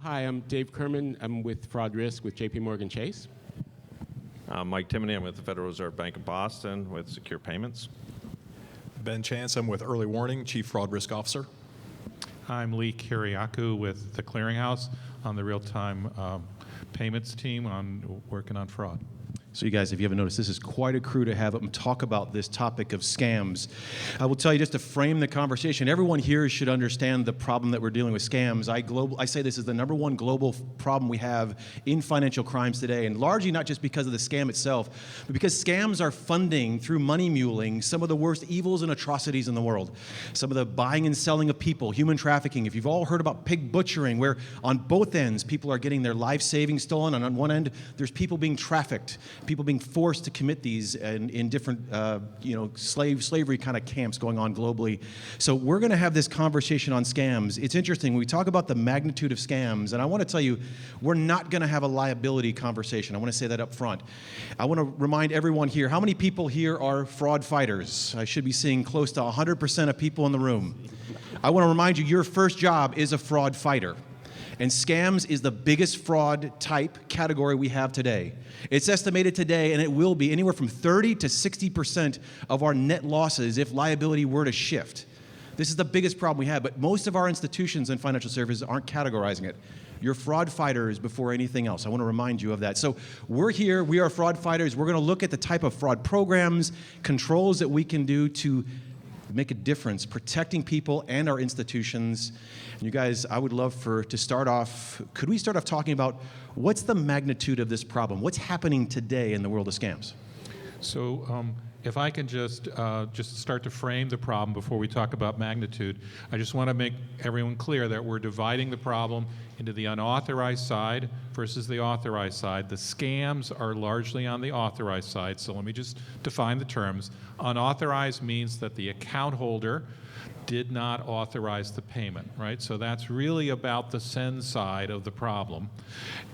Hi, I'm Dave Kerman. I'm with Fraud Risk with JP Morgan Chase. I'm Mike Timoney. I'm with the Federal Reserve Bank of Boston with Secure Payments. Ben Chance. I'm with Early Warning, Chief Fraud Risk Officer. I'm Lee Kiriakou with the Clearinghouse on the real-time payments team working on fraud. So you guys, if you haven't noticed, this is quite a crew to have up and talk about this topic of scams. I will tell you, just to frame the conversation, everyone here should understand the problem that we're dealing with scams. I say this is the #1 global problem we have in financial crimes today, and largely not just because of the scam itself, but because scams are funding, through money muling, some of the worst evils and atrocities in the world. Some of the buying and selling of people, human trafficking. If you've all heard about pig butchering, where on both ends, people are getting their life savings stolen, and on one end, there's people being trafficked. People being forced to commit these in different, slavery kind of camps going on globally. So we're going to have this conversation on scams. It's interesting. We talk about the magnitude of scams, and I want to tell you, we're not going to have a liability conversation. I want to say that up front. I want to remind everyone here, how many people here are fraud fighters? I should be seeing close to 100% of people in the room. I want to remind you, your first job is a fraud fighter. And scams is the biggest fraud type category we have today. It's estimated today, and it will be, anywhere from 30 to 60% of our net losses if liability were to shift. This is the biggest problem we have, but most of our institutions and financial services aren't categorizing it. You're fraud fighters before anything else. I want to remind you of that. So we're here, we are fraud fighters. We're going to look at the type of fraud programs, controls that we can do to make a difference, protecting people and our institutions. And you guys, I would love to start off, could we start off talking about what's the magnitude of this problem? What's happening today in the world of scams? So if I can just start to frame the problem before we talk about magnitude, I just want to make everyone clear that we're dividing the problem into the unauthorized side versus the authorized side. The scams are largely on the authorized side, so let me just define the terms. Unauthorized means that the account holder did not authorize the payment, right? So that's really about the send side of the problem.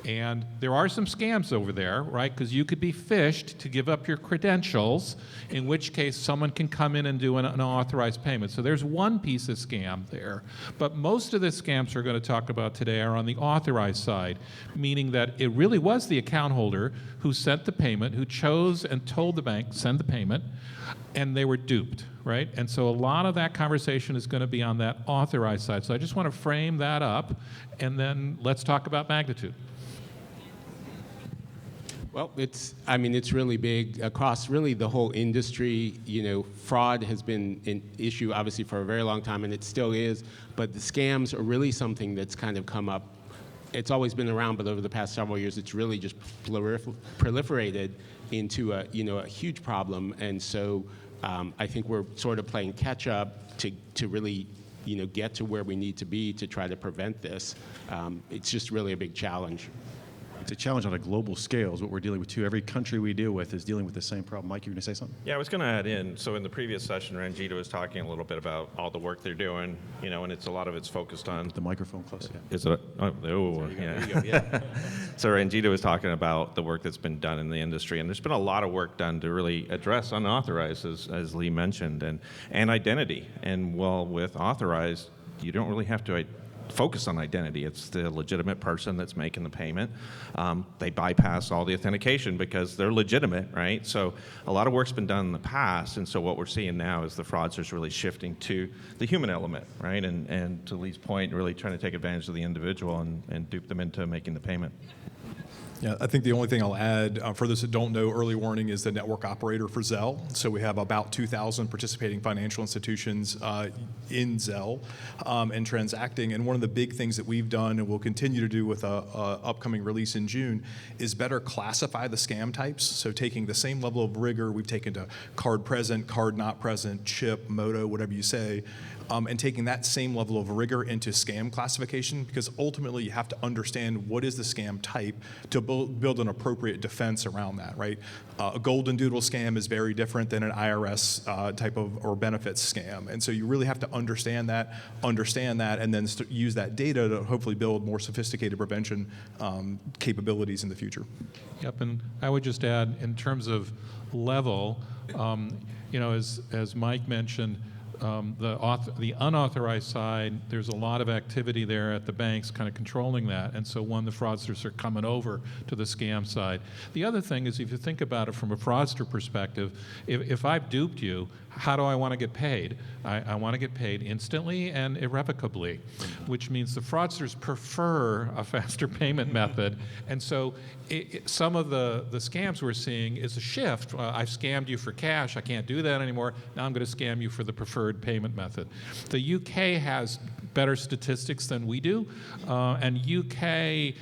And there are some scams over there, right? Because you could be phished to give up your credentials, in which case someone can come in and do an unauthorized payment. So there's one piece of scam there. But most of the scams we're going to talk about today are on the authorized side, meaning that it really was the account holder who sent the payment, who chose and told the bank, send the payment, and they were duped, right? And so a lot of that conversation is going to be on that authorized side. So I just want to frame that up, and then let's talk about magnitude. Well, it's really big across really the whole industry. Fraud has been an issue obviously for a very long time, and it still is, but the scams are really something that's kind of come up. It's always been around, but over the past several years, it's really just proliferated into a huge problem. And so I think we're sort of playing catch up to really get to where we need to be to try to prevent this. It's just really a big challenge. It's a challenge on a global scale is what we're dealing with too. Every country we deal with is dealing with the same problem. Mike, you were going to say something? Yeah, I was going to add in, so in the previous session, Ranjita was talking a little bit about all the work they're doing, and a lot of it's focused on... The microphone close, yeah. Is it? Yeah. So Ranjita was talking about the work that's been done in the industry, and there's been a lot of work done to really address unauthorized, as Lee mentioned, and identity. And with authorized, you don't really have to focus on identity. It's the legitimate person that's making the payment. They bypass all the authentication because they're legitimate, right? So a lot of work's been done in the past, and so what we're seeing now is the fraudsters really shifting to the human element, right? And to Lee's point, really trying to take advantage of the individual and dupe them into making the payment. Yeah, I think the only thing I'll add, for those that don't know, Early Warning is the network operator for Zelle. So we have about 2,000 participating financial institutions in Zelle and transacting. And one of the big things that we've done and will continue to do with a upcoming release in June is better classify the scam types. So taking the same level of rigor we've taken to card present, card not present, chip, moto, whatever you say, and taking that same level of rigor into scam classification, because ultimately you have to understand what is the scam type to build an appropriate defense around that, right? A golden doodle scam is very different than an IRS type of or benefits scam, and so you really have to understand that, and then use that data to hopefully build more sophisticated prevention capabilities in the future. Yep, and I would just add, in terms of level, as Mike mentioned, the unauthorized side, there's a lot of activity there at the banks kind of controlling that, and so the fraudsters are coming over to the scam side. The other thing is, if you think about it from a fraudster perspective, if I've duped you, how do I want to get paid? I want to get paid instantly and irrevocably, which means the fraudsters prefer a faster payment method. And so some of the scams we're seeing is a shift. I've scammed you for cash. I can't do that anymore. Now I'm going to scam you for the preferred payment method. The UK has better statistics than we do, and UK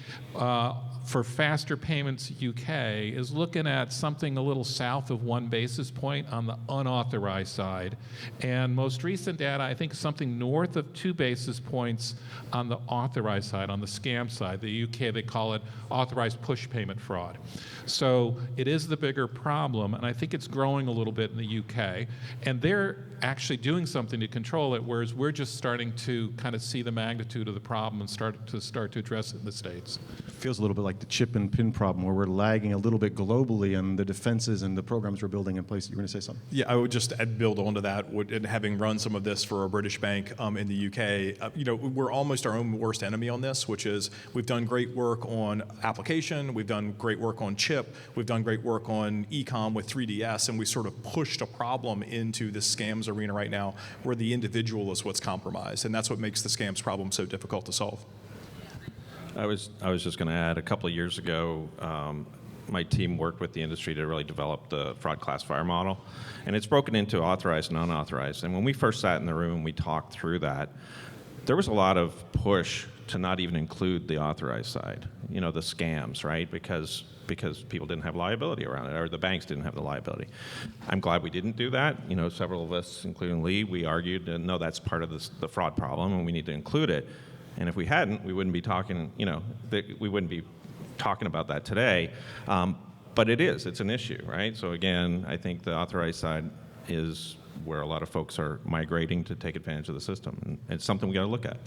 for faster payments UK is looking at something a little south of 1 basis point on the unauthorized side. And most recent data, I think something north of 2 basis points on the authorized side, on the scam side. The UK, they call it authorized push payment fraud. So it is the bigger problem, and I think it's growing a little bit in the UK. And they're actually doing something to control it, whereas we're just starting to kind of see the magnitude of the problem and start to address it in the States. Feels a little bit like the chip and pin problem, where we're lagging a little bit globally on the defenses and the programs we're building in place. You were going to say something? Yeah, I would just build onto that. And having run some of this for a British bank in the UK, we're almost our own worst enemy on this, which is we've done great work on application, we've done great work on chip, we've done great work on e-com with 3DS, and we sort of pushed a problem into the scams arena right now, where the individual is what's compromised, and that's what makes the scams problem so difficult to solve. I was just going to add, a couple of years ago, my team worked with the industry to really develop the fraud classifier model, and it's broken into authorized and unauthorized. And when we first sat in the room, we talked through that. There was a lot of push to not even include the authorized side, the scams, right? Because people didn't have liability around it, or the banks didn't have the liability. I'm glad we didn't do that. Several of us, including Lee, we argued, no, that's part of the fraud problem, and we need to include it. And if we hadn't, we wouldn't be talking, we wouldn't be talking about that today. But it's an issue, right? So again, I think the authorized side is where a lot of folks are migrating to take advantage of the system. And it's something we got to look at.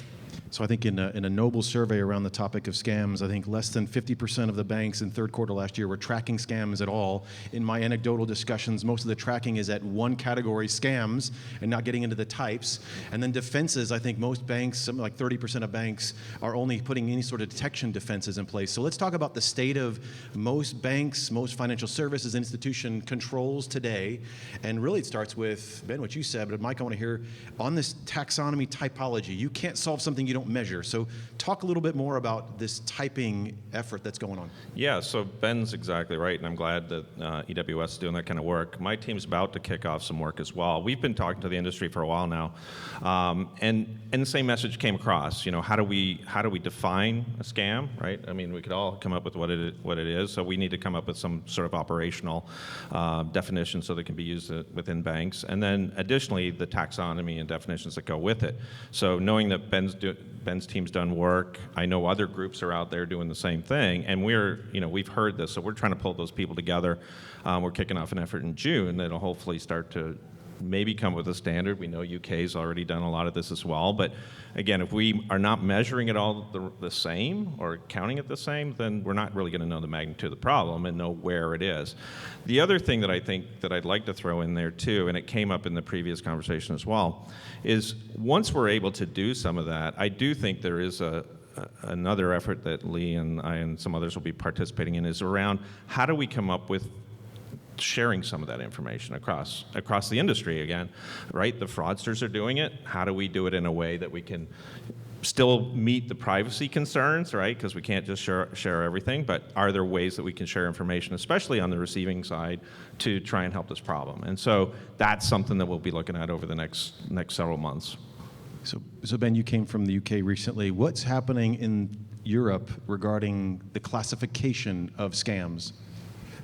So I think in a Noble survey around the topic of scams, I think less than 50% of the banks in third quarter last year were tracking scams at all. In my anecdotal discussions, most of the tracking is at one category, scams, and not getting into the types. And then defenses, I think most banks, something like 30% of banks, are only putting any sort of detection defenses in place. So let's talk about the state of most banks, most financial services institution controls today. And really it starts with, Ben, what you said, but Mike, I want to hear on this taxonomy typology. You can't solve something you don't measure. So talk a little bit more about this typing effort that's going on. Yeah, so Ben's exactly right, and I'm glad that EWS is doing that kind of work. My team's about to kick off some work as well. We've been talking to the industry for a while now, and the same message came across. How do we define a scam, right? I mean, we could all come up with what it is, so we need to come up with some sort of operational definition so that it can be used within banks, and then additionally the taxonomy and definitions that go with it. So knowing that Ben's team's done work, I know other groups are out there doing the same thing, and we've heard this, so we're trying to pull those people together. We're kicking off an effort in June that'll hopefully start to maybe come with a standard. We know UK's already done a lot of this as well, but again, if we are not measuring it all the same or counting it the same, then we're not really going to know the magnitude of the problem and know where it is. The other thing that I think that I'd like to throw in there too, and it came up in the previous conversation as well, is once we're able to do some of that, I do think there is another effort that Lee and I and some others will be participating in, is around how do we come up with sharing some of that information across the industry again, right? The fraudsters are doing it. How do we do it in a way that we can still meet the privacy concerns, right? Because we can't just share everything, but are there ways that we can share information, especially on the receiving side, to try and help this problem? And so that's something that we'll be looking at over the next several months. So Ben, you came from the UK recently. What's happening in Europe regarding the classification of scams?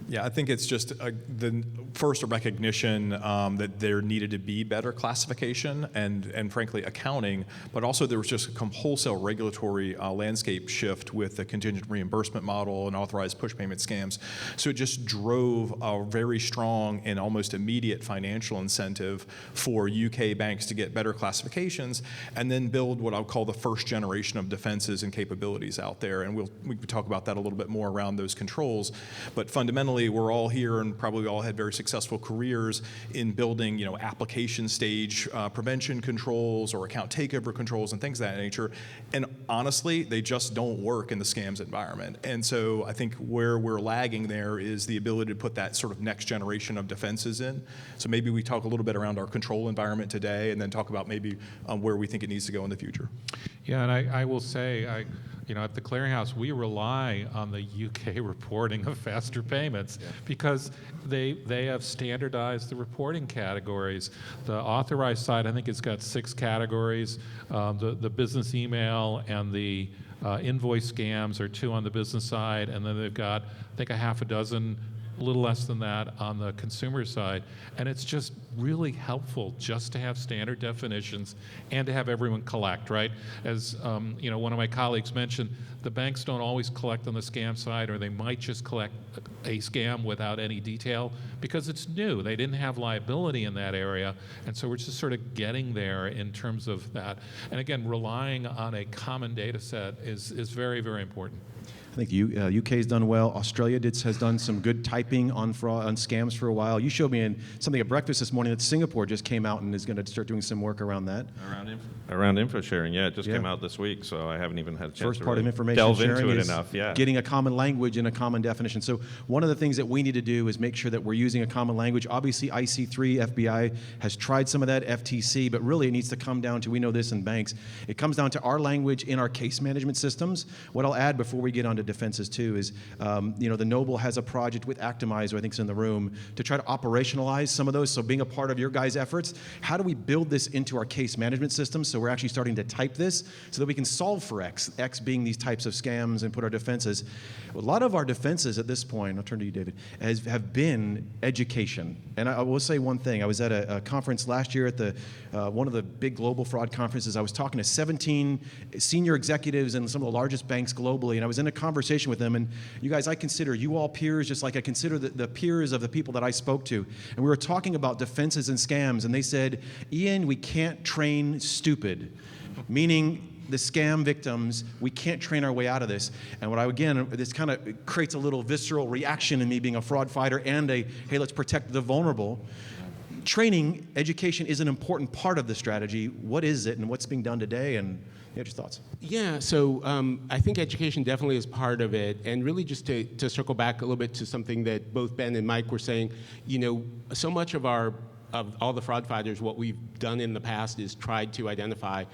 Yeah, I think it's just the first a recognition that there needed to be better classification and frankly accounting, but also there was just a wholesale regulatory landscape shift with the contingent reimbursement model and authorized push payment scams. So it just drove a very strong and almost immediate financial incentive for UK banks to get better classifications and then build what I'll call the first generation of defenses and capabilities out there. And we can talk about that a little bit more around those controls, but fundamentally fundamentally, we're all here and probably all had very successful careers in building, application stage prevention controls or account takeover controls and things of that nature. And honestly, they just don't work in the scams environment. And so I think where we're lagging there is the ability to put that sort of next generation of defenses in. So maybe we talk a little bit around our control environment today, and then talk about maybe where we think it needs to go in the future. Yeah, and I will say, at the Clearinghouse, we rely on the UK reporting of faster payments because they have standardized the reporting categories. The authorized side, I think it's got 6 categories. The business email and the invoice scams are 2 on the business side, and then they've got, I think, a half a dozen, a little less than that on the consumer side. And it's just really helpful just to have standard definitions and to have everyone collect, right? As one of my colleagues mentioned, the banks don't always collect on the scam side, or they might just collect a scam without any detail because it's new. They didn't have liability in that area, and so we're just sort of getting there in terms of that. And again, relying on a common data set is very, very important. I think UK's done well. Australia has done some good typing on fraud, on scams for a while. You showed me something at breakfast this morning that Singapore just came out and is going to start doing some work around that. Around info sharing, yeah, it just came out this week, so I haven't even had a chance First to part really of information delve sharing into it is enough. Yeah, getting a common language and a common definition. So one of the things that we need to do is make sure that we're using a common language. Obviously, IC3, FBI has tried some of that, FTC, but really it needs to come down to, we know this in banks, it comes down to our language in our case management systems. What I'll add before we get onto defenses too is, the Noble has a project with Actimize, who I think is in the room, to try to operationalize some of those. So being a part of your guys' efforts, how do we build this into our case management system so we're actually starting to type this so that we can solve for X being these types of scams, and put our defenses. A lot of our defenses at this point, I'll turn to you, David, have been education. And I will say one thing. I was at a conference last year at one of the big global fraud conferences. I was talking to 17 senior executives in some of the largest banks globally, and I was in a conversation with them. And you guys, I consider you all peers just like I consider the peers of the people that I spoke to. And we were talking about defenses and scams, and they said, Ian, we can't train stupid, meaning the scam victims, we can't train our way out of this. And this kind of creates a little visceral reaction in me being a fraud fighter and hey, let's protect the vulnerable. Training, education is an important part of the strategy. What is it and what's being done today? And your thoughts? Yeah, so I think education definitely is part of it. And really just to circle back a little bit to something that both Ben and Mike were saying, so much of all the fraud fighters, what we've done in the past is tried to identify,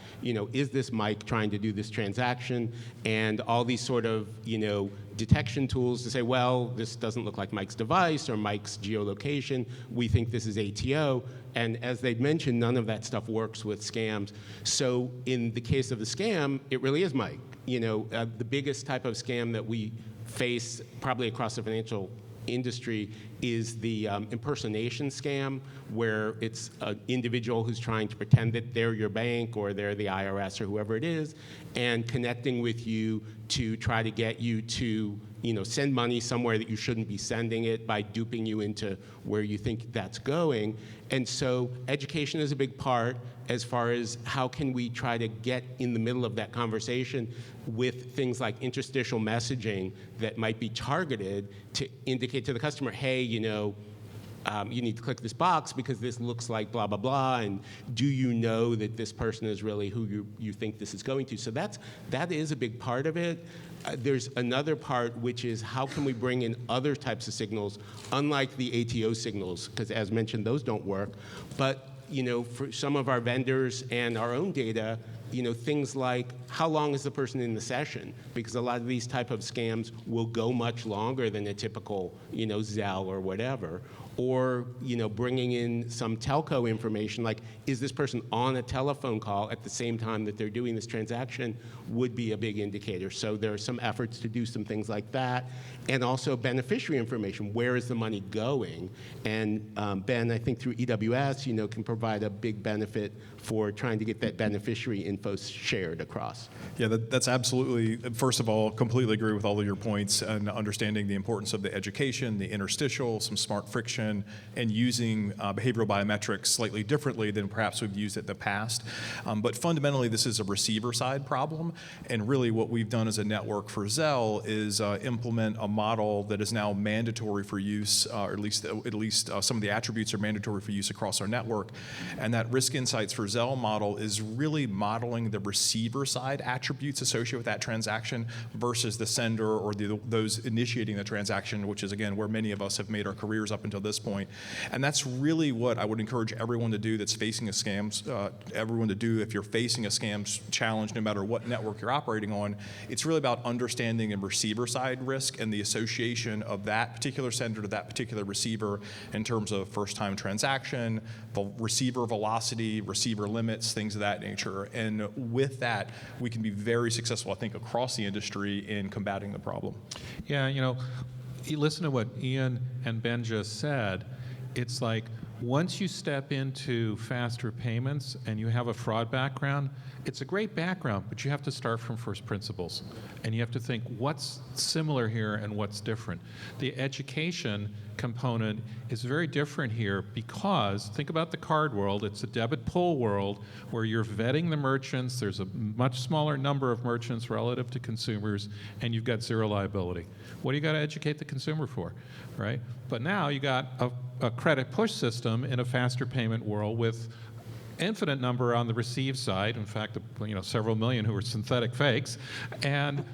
is this Mike trying to do this transaction? And all these sort of, detection tools to say, well, this doesn't look like Mike's device or Mike's geolocation. We think this is ATO. And as they've mentioned, none of that stuff works with scams. So in the case of the scam, it really is Mike. The biggest type of scam that we face probably across the financial industry is the impersonation scam, where it's an individual who's trying to pretend that they're your bank or they're the IRS or whoever it is, and connecting with you to try to get you to send money somewhere that you shouldn't be sending it by duping you into where you think that's going. And so education is a big part as far as how can we try to get in the middle of that conversation with things like interstitial messaging that might be targeted to indicate to the customer, hey, you need to click this box because this looks like blah, blah, blah, and do you know that this person is really who you think this is going to? So that is a big part of it. There's another part, which is how can we bring in other types of signals, unlike the ATO signals, because as mentioned, those don't work. But for some of our vendors and our own data, things like how long is the person in the session? Because a lot of these type of scams will go much longer than a typical, Zelle or whatever. Or, bringing in some telco information, like is this person on a telephone call at the same time that they're doing this transaction, would be a big indicator. So there are some efforts to do some things like that. And also beneficiary information, where is the money going? And Ben, I think through EWS, can provide a big benefit for trying to get that beneficiary info shared across. Yeah, that's absolutely, first of all, completely agree with all of your points and understanding the importance of the education, the interstitial, some smart friction, and using behavioral biometrics slightly differently than perhaps we've used it in the past. But fundamentally, this is a receiver side problem. And really what we've done as a network for Zelle is implement a model that is now mandatory for use, or at least some of the attributes are mandatory for use across our network. And that risk insights for Zelle model is really modeling the receiver side attributes associated with that transaction versus the sender or those initiating the transaction, which is again where many of us have made our careers up until this point. And that's really what I would encourage everyone to do that's facing a scams, everyone to do if you're facing a scams challenge, no matter what network you're operating on. It's really about understanding the receiver side risk and the association of that particular sender to that particular receiver in terms of first time transaction, receiver velocity, receiver limits, things of that nature. And with that, we can be very successful, I think, across the industry in combating the problem. Yeah, you listen to what Ian and Ben just said. It's like once you step into faster payments and you have a fraud background, it's a great background, but you have to start from first principles. And you have to think what's similar here and what's different. The education component is very different here because think about the card world. It's a debit pull world where you're vetting the merchants. There's a much smaller number of merchants relative to consumers, and you've got zero liability. What do you got to educate the consumer for, right? But now you got a credit push system in a faster payment world with infinite number on the receive side, in fact, several million who are synthetic fakes, and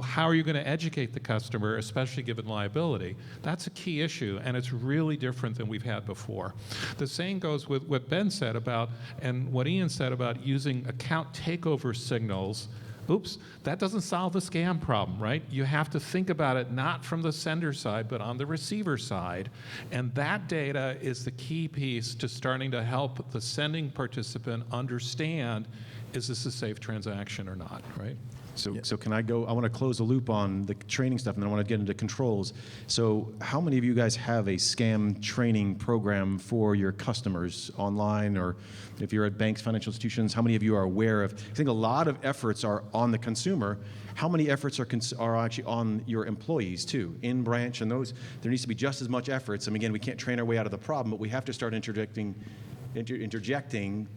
how are you going to educate the customer, especially given liability? That's a key issue, and it's really different than we've had before. The same goes with what Ben said about, and what Ian said about using account takeover signals. Oops, that doesn't solve the scam problem, right? You have to think about it not from the sender side, but on the receiver side. And that data is the key piece to starting to help the sending participant understand, is this a safe transaction or not, right? So can I go? I want to close the loop on the training stuff, and then I want to get into controls. So how many of you guys have a scam training program for your customers online, or if you're at banks, financial institutions, how many of you are aware of? I think a lot of efforts are on the consumer. How many efforts are actually on your employees too, in branch, and those? There needs to be just as much efforts. I mean, again, we can't train our way out of the problem, but we have to start interjecting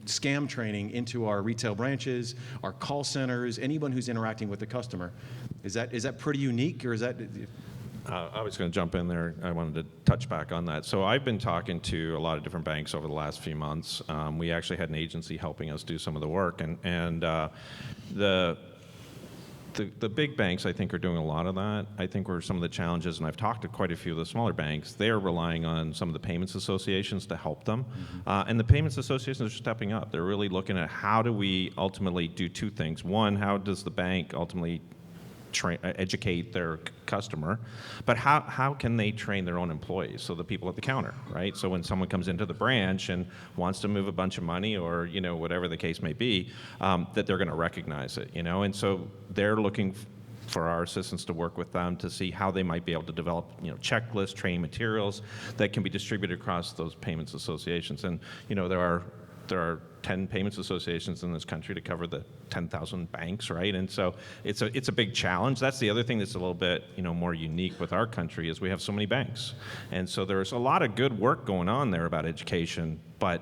scam training into our retail branches, our call centers, anyone who's interacting with the customer. Is that pretty unique, or is that? I was going to jump in there. I wanted to touch back on that. So I've been talking to a lot of different banks over the last few months. We actually had an agency helping us do some of the work, and the big banks, I think, are doing a lot of that. I think where some of the challenges, and I've talked to quite a few of the smaller banks, they're relying on some of the payments associations to help them. And the payments associations are stepping up. They're really looking at how do we ultimately do two things. One, how does the bank ultimately educate their customer, but how can they train their own employees, so the people at the counter, right? So when someone comes into the branch and wants to move a bunch of money, or whatever the case may be, that they're going to recognize it, and so they're looking for our assistants to work with them to see how they might be able to develop, checklists, training materials that can be distributed across those payments associations. And there are 10 payments associations in this country to cover the 10,000 banks, right? And so it's a big challenge. That's the other thing that's a little bit more unique with our country, is we have so many banks, and so there's a lot of good work going on there about education, but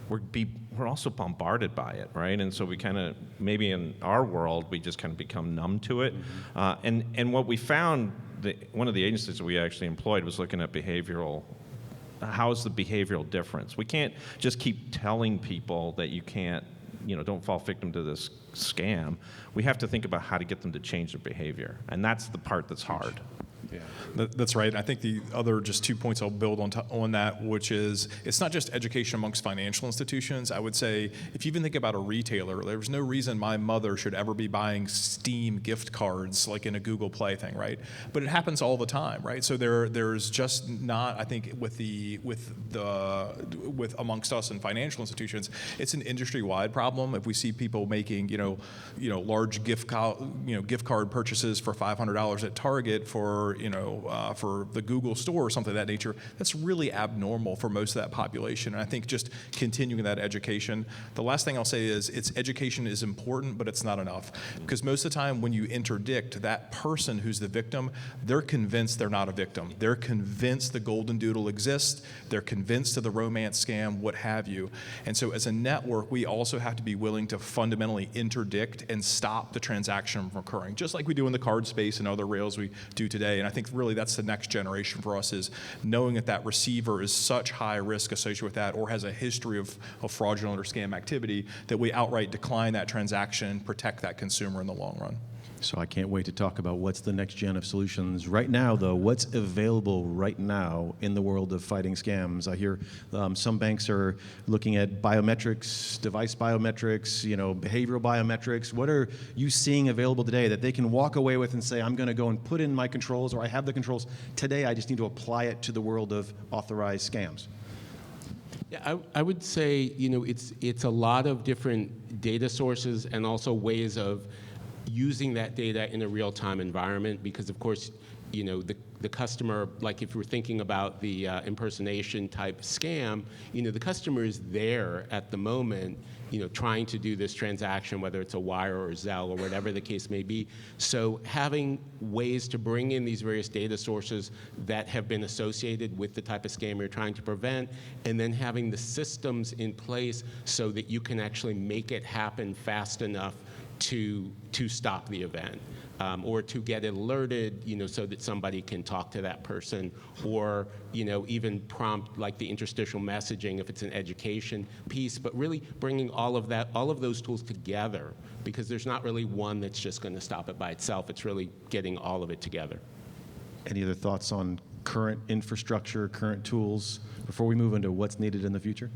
we're also bombarded by it, right? And so we kind of, maybe in our world, we just kind of become numb to it. And what we found, one of the agencies that we actually employed was looking at how's the behavioral difference? We can't just keep telling people that you can't, don't fall victim to this scam. We have to think about how to get them to change their behavior, and that's the part that's hard. Yeah, that's right. I think the other just 2 points I'll build on that, which is it's not just education amongst financial institutions. I would say if you even think about a retailer, there's no reason my mother should ever be buying Steam gift cards like in a Google Play thing, right? But it happens all the time, right? So there's just not, I think, with amongst us and financial institutions, it's an industry-wide problem. If we see people making large gift card purchases for $500 at Target for for the Google store or something of that nature, that's really abnormal for most of that population. And I think just continuing that education. The last thing I'll say is education is important, but it's not enough. Because most of the time when you interdict, that person who's the victim, they're convinced they're not a victim. They're convinced the golden doodle exists. They're convinced of the romance scam, what have you. And so as a network, we also have to be willing to fundamentally interdict and stop the transaction from occurring, just like we do in the card space and other rails we do today. And I think really that's the next generation for us, is knowing that that receiver is such high risk associated with that, or has a history of fraudulent or scam activity, that we outright decline that transaction and protect that consumer in the long run. So I can't wait to talk about what's the next gen of solutions. Right now, though, what's available right now in the world of fighting scams? I hear some banks are looking at biometrics, device biometrics, behavioral biometrics. What are you seeing available today that they can walk away with and say, I'm going to go and put in my controls, or I have the controls today, I just need to apply it to the world of authorized scams? Yeah, I would say, it's a lot of different data sources and also ways of using that data in a real-time environment, because of course, the customer, like if we're thinking about the impersonation type scam, the customer is there at the moment, trying to do this transaction, whether it's a wire or Zelle or whatever the case may be. So having ways to bring in these various data sources that have been associated with the type of scam you're trying to prevent, and then having the systems in place so that you can actually make it happen fast enough to stop the event, or to get alerted, so that somebody can talk to that person, or even prompt like the interstitial messaging if it's an education piece. But really bringing all of those tools together, because there's not really one that's just going to stop it by itself. It's really getting all of it together. Any other thoughts on current infrastructure, current tools, before we move into what's needed in the future?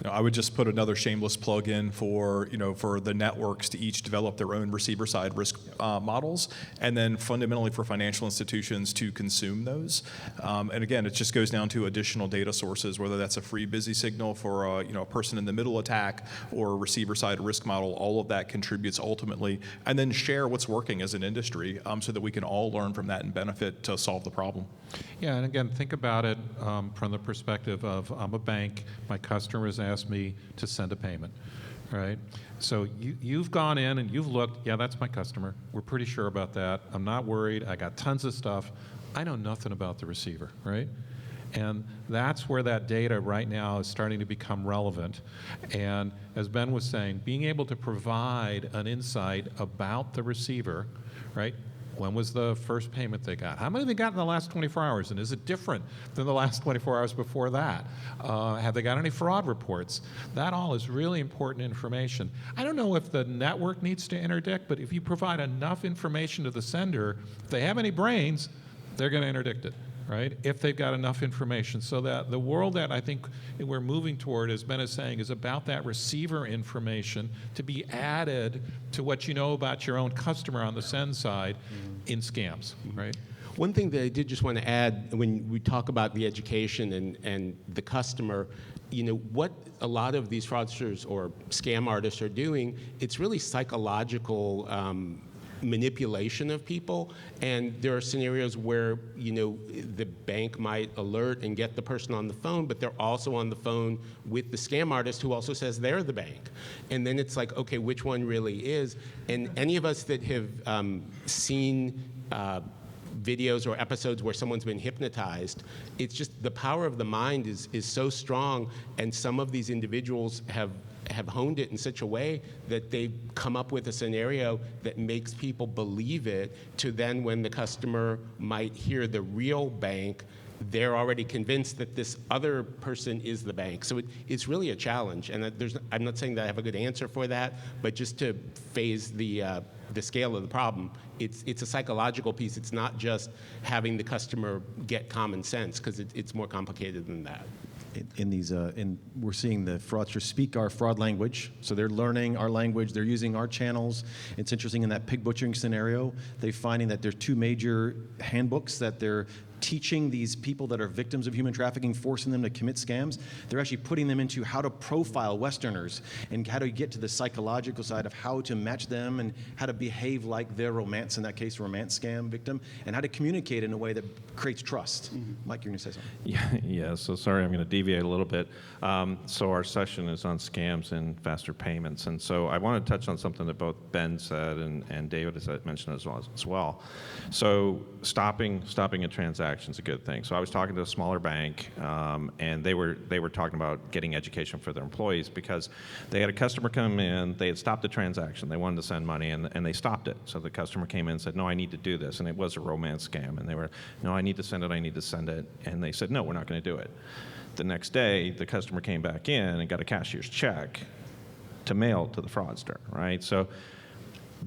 I would just put another shameless plug in for the networks to each develop their own receiver side risk models, and then fundamentally for financial institutions to consume those. And again, it just goes down to additional data sources, whether that's a free busy signal for a person in the middle attack or a receiver side risk model. All of that contributes ultimately, and then share what's working as an industry, so that we can all learn from that and benefit to solve the problem. Yeah, and again, think about it from the perspective of I'm a bank, my customers asked me to send a payment, right? So you've gone in and you've looked, yeah, that's my customer. We're pretty sure about that. I'm not worried. I got tons of stuff. I know nothing about the receiver, right? And that's where that data right now is starting to become relevant. And as Ben was saying, being able to provide an insight about the receiver, right? When was the first payment they got? How many they got in the last 24 hours? And is it different than the last 24 hours before that? Have they got any fraud reports? That all is really important information. I don't know if the network needs to interdict, but if you provide enough information to the sender, if they have any brains, they're going to interdict it, right? If they've got enough information. So that the world that I think we're moving toward, as Ben is saying, is about that receiver information to be added to what you know about your own customer on the send side in scams, right? One thing that I did just want to add, when we talk about the education and the customer, what a lot of these fraudsters or scam artists are doing, it's really psychological manipulation of people. And there are scenarios where the bank might alert and get the person on the phone, but they're also on the phone with the scam artist who also says they're the bank. And then it's like, okay, which one really is? And any of us that have seen videos or episodes where someone's been hypnotized, it's just the power of the mind is so strong, and some of these individuals have honed it in such a way that they've come up with a scenario that makes people believe it, to then when the customer might hear the real bank, they're already convinced that this other person is the bank. So it's really a challenge, and I'm not saying that I have a good answer for that, but just to phase the scale of the problem, it's a psychological piece. It's not just having the customer get common sense, because it's more complicated than that. We're seeing the fraudsters speak our fraud language, so they're learning our language, they're using our channels. It's interesting, in that pig butchering scenario, they're finding that there's two major handbooks that they're teaching these people that are victims of human trafficking, forcing them to commit scams. They're actually putting them into how to profile Westerners and how to get to the psychological side of how to match them and how to behave like their romance, in that case, romance scam victim, and how to communicate in a way that creates trust. Mike, you're going to say something. Yeah, so sorry, I'm going to deviate a little bit. So our session is on scams and faster payments. And so I want to touch on something that both Ben said and David has mentioned as well. So stopping a transaction is a good thing. So I was talking to a smaller bank, and they were talking about getting education for their employees because they had a customer come in, they had stopped the transaction, they wanted to send money, and they stopped it. So the customer came in and said, no, I need to do this. And it was a romance scam. And they were, no, I need to send it. And they said, no, we're not going to do it. The next day, the customer came back in and got a cashier's check to mail to the fraudster, right? So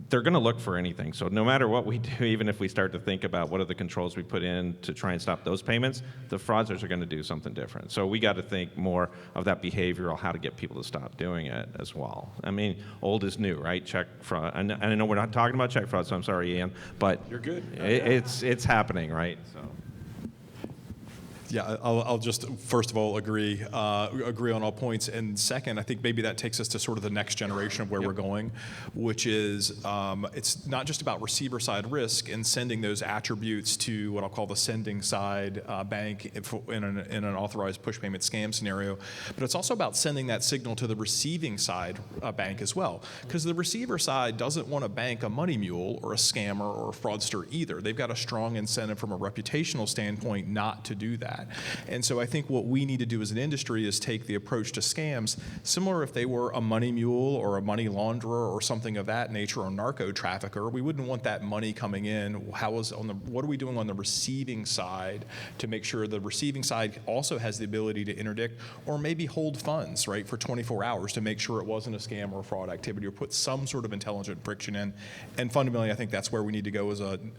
they're going to look for anything. So no matter what we do, even if we start to think about what are the controls we put in to try and stop those payments, the fraudsters are going to do something different. So we got to think more of that behavioral, how to get people to stop doing it as well. I mean, old is new, right? Check fraud. And I know we're not talking about check fraud, so I'm sorry, Ian, but You're good. It's happening, right? So. Yeah, I'll just first of all agree on all points, and second, I think maybe that takes us to sort of the next generation of where we're going, which is it's not just about receiver side risk and sending those attributes to what I'll call the sending side bank in an authorized push payment scam scenario, but it's also about sending that signal to the receiving side bank as well, because the receiver side doesn't want to bank a money mule or a scammer or a fraudster either. They've got a strong incentive from a reputational standpoint not to do that. And so I think what we need to do as an industry is take the approach to scams similar if they were a money mule or a money launderer or something of that nature, or a narco trafficker. We wouldn't want that money coming in. What are we doing on the receiving side to make sure the receiving side also has the ability to interdict or maybe hold funds, right, for 24 hours to make sure it wasn't a scam or a fraud activity, or put some sort of intelligent friction in. And fundamentally, I think that's where we need to go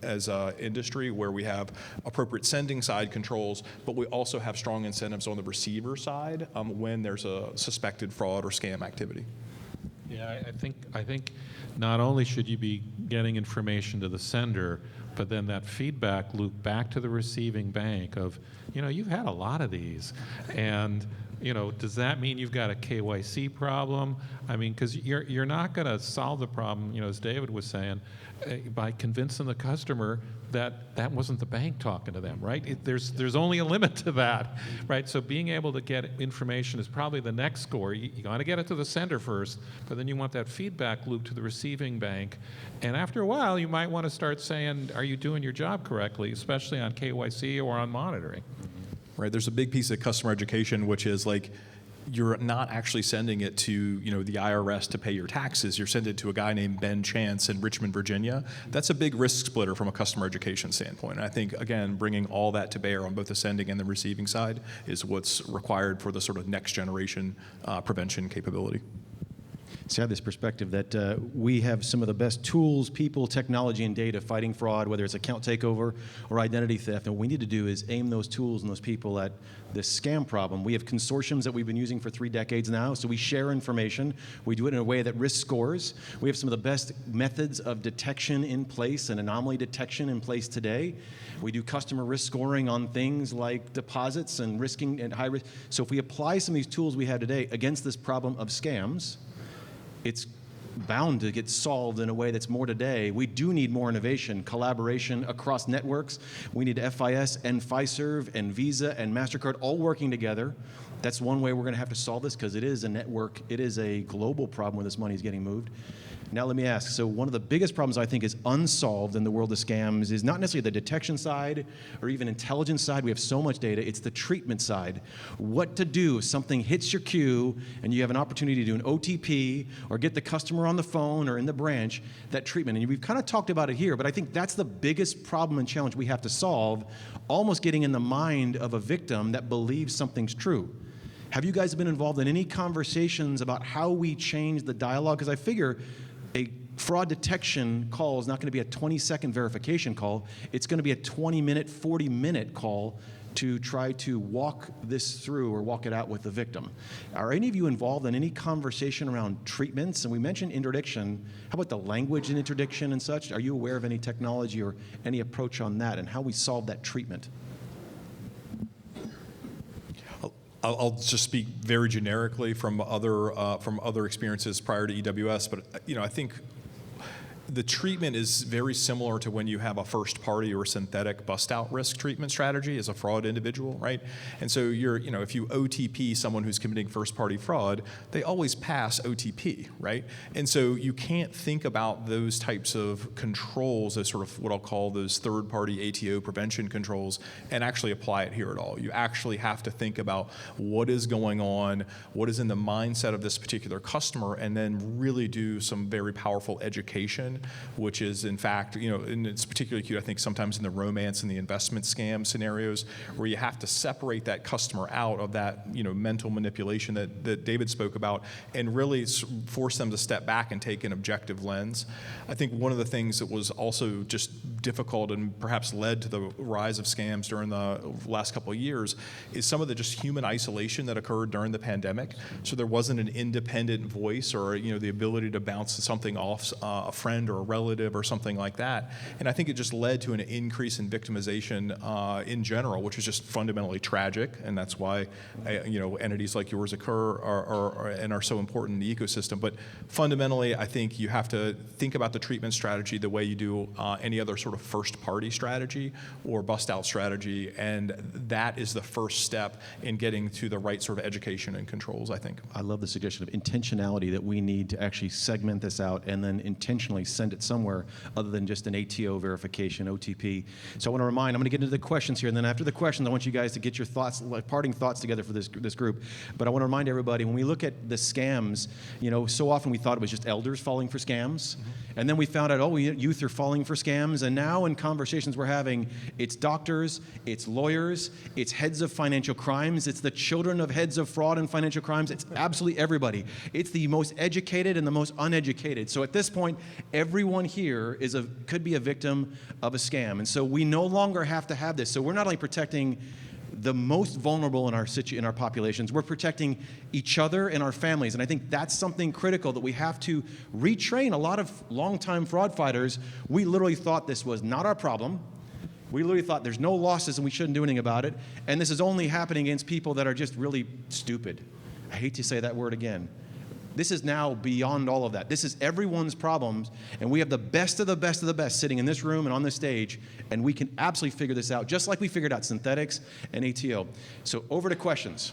as a industry, where we have appropriate sending side controls, but we also have strong incentives on the receiver side when there's a suspected fraud or scam activity. Yeah, I think not only should you be getting information to the sender, but then that feedback loop back to the receiving bank of, you've had a lot of these, and does that mean you've got a KYC problem? I mean, because you're not going to solve the problem, as David was saying, by convincing the customer that wasn't the bank talking to them, right? There's only a limit to that, right? So being able to get information is probably the next score. You got to get it to the sender first, but then you want that feedback loop to the receiving bank. And after a while, you might want to start saying, are you doing your job correctly, especially on KYC or on monitoring? Right, there's a big piece of customer education, which is like, you're not actually sending it to the IRS to pay your taxes. You're sending it to a guy named Ben Chance in Richmond, Virginia. That's a big risk splitter from a customer education standpoint. And I think, again, bringing all that to bear on both the sending and the receiving side is what's required for the sort of next generation prevention capability. So I have this perspective that we have some of the best tools, people, technology, and data fighting fraud, whether it's account takeover or identity theft. And what we need to do is aim those tools and those people at this scam problem. We have consortiums that we've been using for 3 decades now, so we share information. We do it in a way that risk scores. We have some of the best methods of detection in place and anomaly detection in place today. We do customer risk scoring on things like deposits and risking and high risk. So if we apply some of these tools we have today against this problem of scams, it's bound to get solved in a way that's more today. We do need more innovation, collaboration across networks. We need FIS and Fiserv and Visa and MasterCard all working together. That's one way we're going to have to solve this, because it is a network, it is a global problem where this money is getting moved. Now let me ask, so one of the biggest problems I think is unsolved in the world of scams is not necessarily the detection side or even intelligence side. We have so much data. It's the treatment side. What to do if something hits your queue and you have an opportunity to do an OTP or get the customer on the phone or in the branch, that treatment. And we've kind of talked about it here, but I think that's the biggest problem and challenge we have to solve, almost getting in the mind of a victim that believes something's true. Have you guys been involved in any conversations about how we change the dialogue? Because I figure a fraud detection call is not going to be a 20-second verification call. It's going to be a 20-minute, 40-minute call to try to walk this through or walk it out with the victim. Are any of you involved in any conversation around treatments? And we mentioned interdiction. How about the language in interdiction and such? Are you aware of any technology or any approach on that and how we solve that treatment? I'll just speak very generically from other experiences prior to EWS, but I think the treatment is very similar to when you have a first party or synthetic bust out risk treatment strategy as a fraud individual, right? And so if you OTP someone who's committing first party fraud, they always pass OTP, right? And so you can't think about those types of controls as sort of what I'll call those third party ATO prevention controls and actually apply it here at all. You actually have to think about what is going on, what is in the mindset of this particular customer, and then really do some very powerful education, which is in fact, and it's particularly acute, I think, sometimes in the romance and the investment scam scenarios where you have to separate that customer out of that, mental manipulation that David spoke about and really force them to step back and take an objective lens. I think one of the things that was also just difficult and perhaps led to the rise of scams during the last couple of years is some of the just human isolation that occurred during the pandemic. So there wasn't an independent voice or, the ability to bounce something off a friend or a relative or something like that. And I think it just led to an increase in victimization in general, which is just fundamentally tragic. And that's why, entities like yours occur and are so important in the ecosystem. But fundamentally, I think you have to think about the treatment strategy the way you do any other sort of first party strategy or bust out strategy. And that is the first step in getting to the right sort of education and controls, I think. I love the suggestion of intentionality that we need to actually segment this out and then intentionally send it somewhere other than just an ATO verification, OTP. So I want to remind, I'm going to get into the questions here, and then after the questions, I want you guys to get your thoughts, parting thoughts together for this group. But I want to remind everybody, when we look at the scams, so often we thought it was just elders falling for scams, and then we found out, youth are falling for scams, and now in conversations we're having, it's doctors, it's lawyers, it's heads of financial crimes, it's the children of heads of fraud and financial crimes, it's absolutely everybody. It's the most educated and the most uneducated. So at this point, everyone here could be a victim of a scam. And so we no longer have to have this. So we're not only protecting the most vulnerable in our populations, we're protecting each other and our families. And I think that's something critical that we have to retrain. A lot of longtime fraud fighters, we literally thought this was not our problem. We literally thought there's no losses and we shouldn't do anything about it. And this is only happening against people that are just really stupid. I hate to say that word again. This is now beyond all of that. This is everyone's problems, and we have the best of the best of the best sitting in this room and on this stage, and we can absolutely figure this out, just like we figured out synthetics and ATO. So over to questions.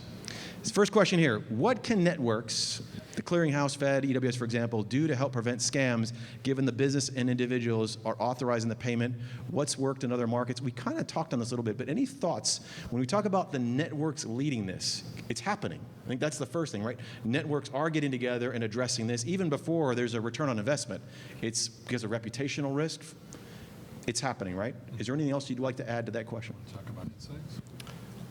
This first question here, what can networks, the clearinghouse, Fed, EWS, for example, do to help prevent scams, given the business and individuals are authorizing the payment? What's worked in other markets? We kind of talked on this a little bit, but any thoughts when we talk about the networks leading this? It's happening. I think that's the first thing, right? Networks are getting together and addressing this even before there's a return on investment. It's because of reputational risk. It's happening, right? Is there anything else you'd like to add to that question? Talk about insights.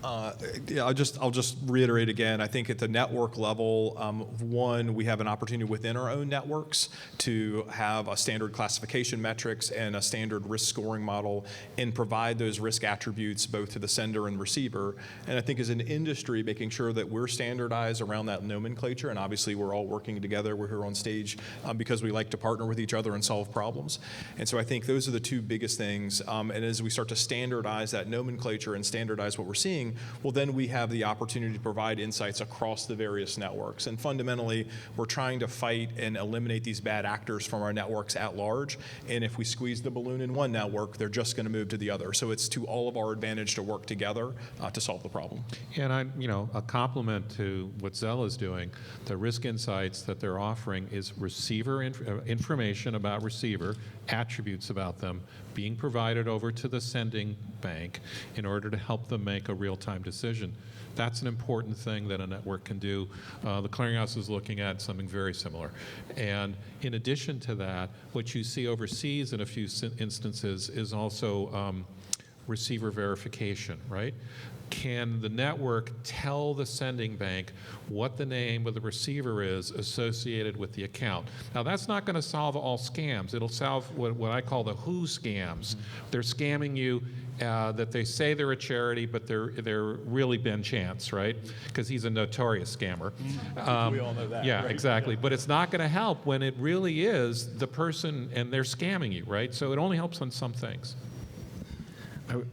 I'll just reiterate again. I think at the network level, one, we have an opportunity within our own networks to have a standard classification metrics and a standard risk scoring model and provide those risk attributes both to the sender and receiver. And I think as an industry, making sure that we're standardized around that nomenclature, and obviously we're all working together. We're here on stage because we like to partner with each other and solve problems. And so I think those are the two biggest things. And as we start to standardize that nomenclature and standardize what we're seeing, well, then we have the opportunity to provide insights across the various networks. And fundamentally, we're trying to fight and eliminate these bad actors from our networks at large. And if we squeeze the balloon in one network, they're just going to move to the other. So it's to all of our advantage to work together to solve the problem. And a compliment to what Zelle is doing, the risk insights that they're offering is receiver information about receiver, attributes about them, being provided over to the sending bank in order to help them make a real-time decision. That's an important thing that a network can do. The clearinghouse is looking at something very similar. And in addition to that, what you see overseas in a few instances is also receiver verification, right? Can the network tell the sending bank what the name of the receiver is associated with the account? Now, that's not going to solve all scams. It'll solve what I call the who scams. They're scamming you that they say they're a charity, but they're really Ben Chance, right? Because he's a notorious scammer. We all know that. Yeah, right? exactly. But it's not going to help when it really is the person and they're scamming you, right? So it only helps on some things.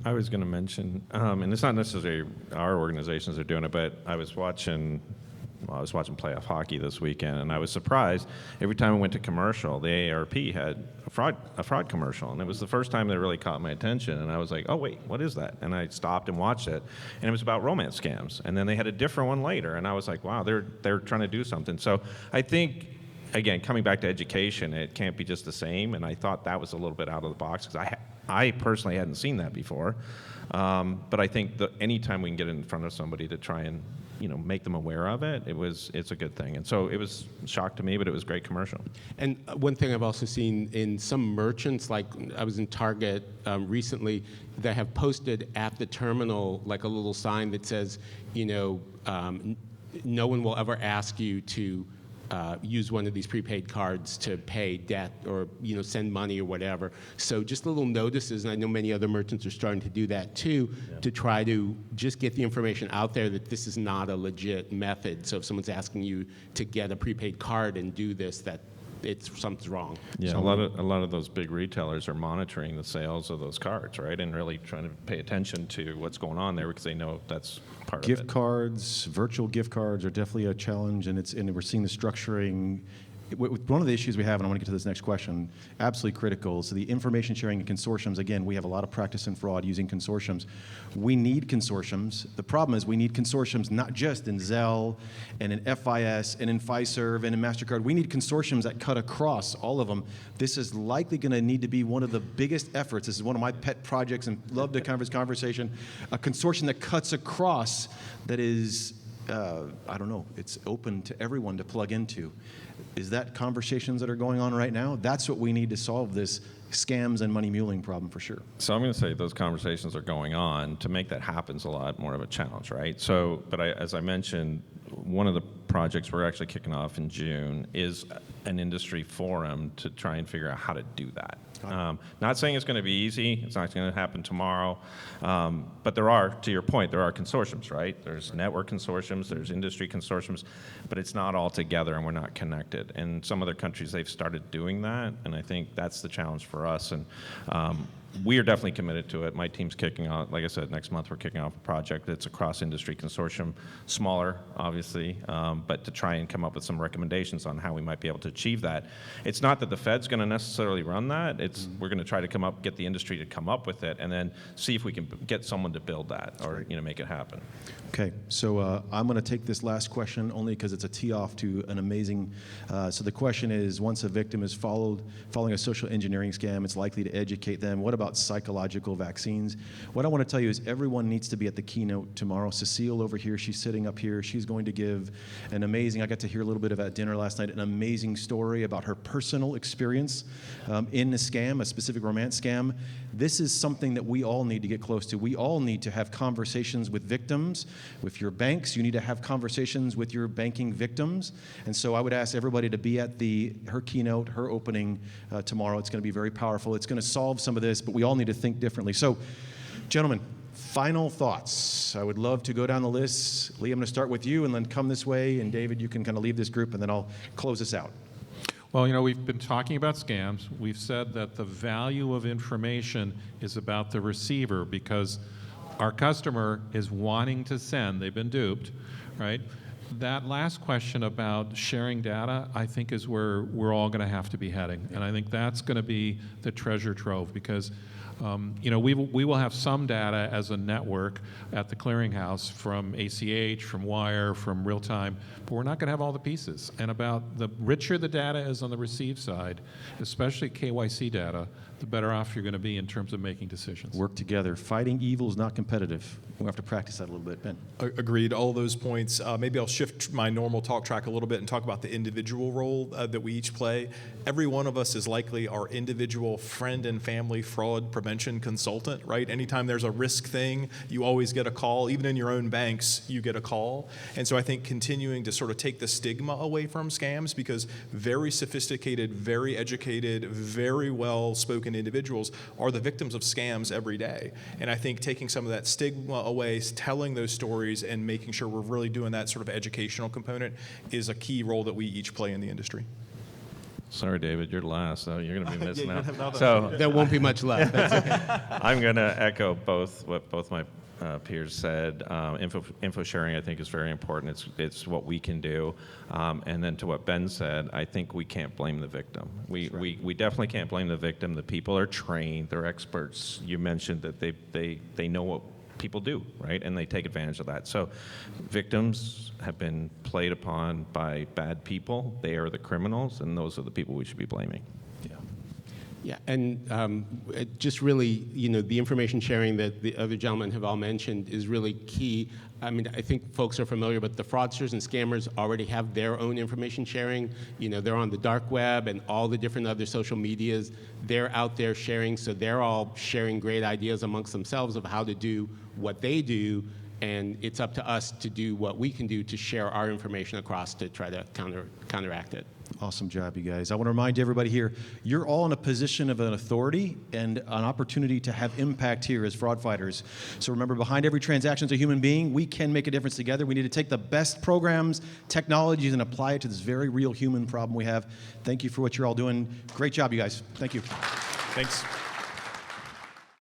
I was going to mention, and it's not necessarily our organizations are doing it, but I was watching playoff hockey this weekend, and I was surprised. Every time I went to commercial, the AARP had a fraud commercial, and it was the first time that really caught my attention. And I was like, "Oh wait, what is that?" And I stopped and watched it, and it was about romance scams. And then they had a different one later, and I was like, "Wow, they're trying to do something." So I think, again, coming back to education, it can't be just the same. And I thought that was a little bit out of the box because I personally hadn't seen that before. But I think that anytime we can get in front of somebody to try and make them aware of it, it's a good thing. And so it was a shock to me, but it was a great commercial. And one thing I've also seen in some merchants, like I was in Target recently, that have posted at the terminal like a little sign that says, no one will ever ask you to use one of these prepaid cards to pay debt or send money or whatever. So just little notices, and I know many other merchants are starting to do that too, to try to just get the information out there that this is not a legit method. So if someone's asking you to get a prepaid card and do this, that something's wrong. Yeah, so, a lot of those big retailers are monitoring the sales of those cards, right, and really trying to pay attention to what's going on there because they know that's part of it. Gift cards, virtual gift cards are definitely a challenge, and we're seeing the structuring. One of the issues we have, and I want to get to this next question, absolutely critical. So the information sharing and consortiums, again, we have a lot of practice in fraud using consortiums. We need consortiums. The problem is we need consortiums not just in Zelle and in FIS and in Fiserv and in MasterCard. We need consortiums that cut across all of them. This is likely going to need to be one of the biggest efforts. This is one of my pet projects and love to conversation. A consortium that cuts across, that is, I don't know, it's open to everyone to plug into. Is that conversations that are going on right now? That's what we need to solve this scams and money muling problem for sure. So I'm going to say those conversations are going on. To make that happen is a lot more of a challenge, right? So, but as I mentioned, one of the projects we're actually kicking off in June is an industry forum to try and figure out how to do that. Not saying it's going to be easy. It's not going to happen tomorrow. But there are, to your point, there are consortiums, right? There's network consortiums, there's industry consortiums, but it's not all together and we're not connected. And some other countries, they've started doing that, and I think that's the challenge for us. And we are definitely committed to it. My team's kicking off, like I said, next month we're kicking off a project that's a cross-industry consortium, smaller, obviously, but to try and come up with some recommendations on how we might be able to achieve that. It's not that the Fed's going to necessarily run that. We're going to try to get the industry to come up with it, and then see if we can get someone to build that or make it happen. Okay, so I'm going to take this last question only because it's a tee-off to an amazing. So the question is: once a victim is following a social engineering scam, it's likely to educate them. What about psychological vaccines? What I want to tell you is everyone needs to be at the keynote tomorrow. Cecile over here, she's sitting up here. She's going to give an amazing, I got to hear a little bit of at dinner last night, an amazing story about her personal experience in a scam, a specific romance scam. This is something that we all need to get close to. We all need to have conversations with victims. With your banks, you need to have conversations with your banking victims. And so I would ask everybody to be at her keynote, her opening tomorrow. It's going to be very powerful. It's going to solve some of this, but we all need to think differently. So, gentlemen, final thoughts. I would love to go down the list. Lee, I'm going to start with you and then come this way. And David, you can kind of leave this group and then I'll close this out. Well, we've been talking about scams. We've said that the value of information is about the receiver because our customer is wanting to send. They've been duped, right? That last question about sharing data, I think, is where we're all going to have to be heading. And I think that's going to be the treasure trove because we will have some data as a network at the clearinghouse from ACH, from Wire, from real-time, but we're not going to have all the pieces. And about the richer the data is on the receive side, especially KYC data, the better off you're going to be in terms of making decisions. Work together. Fighting evil is not competitive. We'll have to practice that a little bit. Ben? Agreed. All those points. Maybe I'll shift my normal talk track a little bit and talk about the individual role that we each play. Every one of us is likely our individual friend and family fraud prevention consultant, right? Anytime there's a risk thing, you always get a call. Even in your own banks, you get a call. And so I think continuing to sort of take the stigma away from scams, because very sophisticated, very educated, very well-spoken individuals are the victims of scams every day. And I think taking some of that stigma away, telling those stories, and making sure we're really doing that sort of educational component is a key role that we each play in the industry. Sorry, David, you're last, so you're going to be missing out. So There won't be much left. That's okay. I'm going to echo what both my peers said. Info sharing, I think, is very important. It's what we can do. And then to what Ben said, I think we can't blame the victim. We definitely can't blame the victim. The people are trained. They're experts. You mentioned that they know what people do, right? And they take advantage of that. So victims have been played upon by bad people. They are the criminals, and those are the people we should be blaming. Yeah, and it just really, the information sharing that the other gentlemen have all mentioned is really key. I mean, I think folks are familiar, but the fraudsters and scammers already have their own information sharing. They're on the dark web and all the different other social medias. They're out there sharing, so they're all sharing great ideas amongst themselves of how to do what they do, and it's up to us to do what we can do to share our information across to try to counteract it. Awesome job, you guys. I want to remind everybody here, you're all in a position of an authority and an opportunity to have impact here as fraud fighters. So remember, behind every transaction is a human being. We can make a difference together. We need to take the best programs, technologies, and apply it to this very real human problem we have. Thank you for what you're all doing. Great job, you guys. Thank you. Thanks.